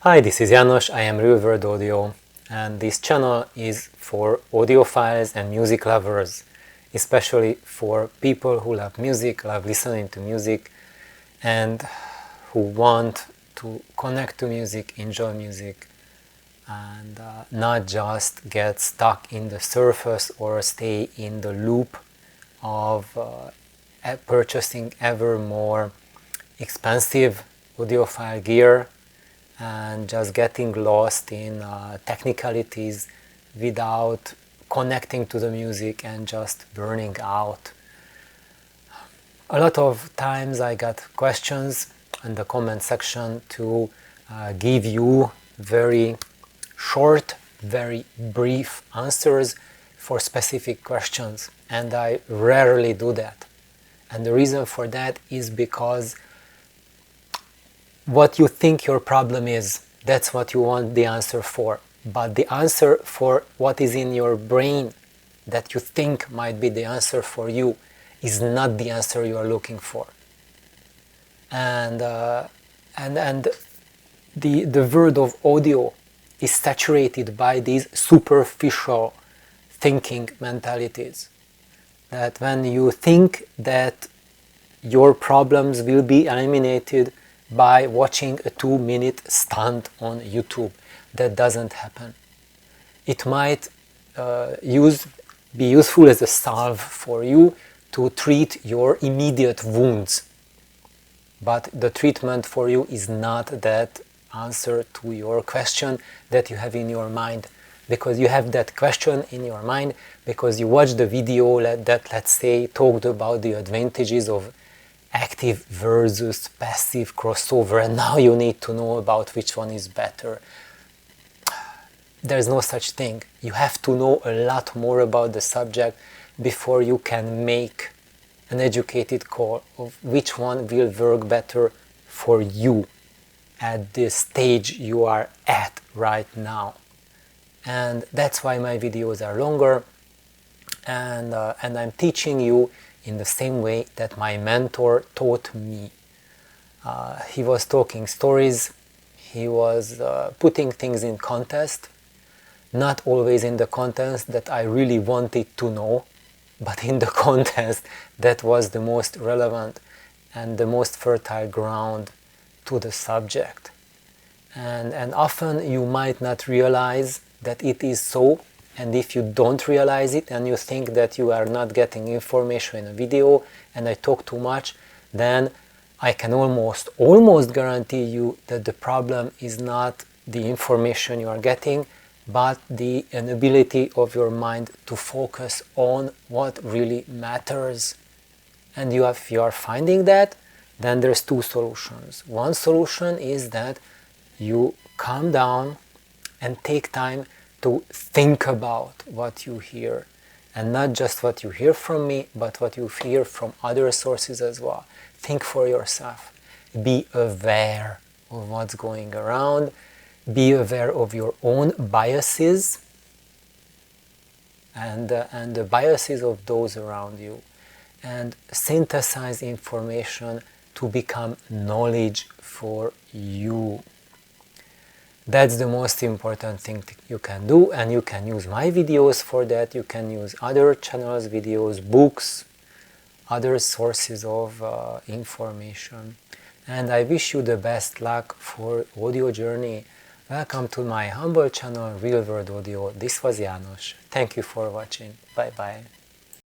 Hi, this is János, I am Real World Audio, and this channel is for audiophiles and music lovers, especially for people who love music, love listening to music, and who want to connect to music, enjoy music, and not just get stuck in the surface or stay in the loop of purchasing ever more expensive audiophile gear and just getting lost in technicalities without connecting to the music and just burning out. A lot of times I got questions in the comment section to give you very short, very brief answers for specific questions, and I rarely do that. And the reason for that is because what you think your problem is, that's what you want the answer for. But the answer for what is in your brain that you think might be the answer for you is not the answer you are looking for. And the world of audio is saturated by these superficial thinking mentalities. That when you think that your problems will be eliminated by watching a 2-minute stunt on YouTube, that doesn't happen. It might be useful as a salve for you to treat your immediate wounds, but the treatment for you is not that answer to your question that you have in your mind, because you have that question in your mind because you watched the video that, let's say, talked about the advantages of active versus passive crossover, and now you need to know about which one is better. There's no such thing. You have to know a lot more about the subject before you can make an educated call of which one will work better for you at the stage you are at right now. And that's why my videos are longer, and I'm teaching you in the same way that my mentor taught me. He was talking stories, he was putting things in context, not always in the context that I really wanted to know, but in the context that was the most relevant and the most fertile ground to the subject. And often you might not realize that it is so, and if you don't realize it and you think that you are not getting information in a video and I talk too much, then I can almost guarantee you that the problem is not the information you are getting, but the inability of your mind to focus on what really matters. And if you are finding that, then there's two solutions. One solution is that you calm down and take time to think about what you hear, and not just what you hear from me, but what you hear from other sources as well. Think for yourself. Be aware of what's going around. Be aware of your own biases and the biases of those around you, and synthesize information to become knowledge for you. That's the most important thing you can do, and you can use my videos for that. You can use other channels' videos, books, other sources of information. And I wish you the best luck for audio journey. Welcome to my humble channel, Real World Audio. This was János. Thank you for watching. Bye bye.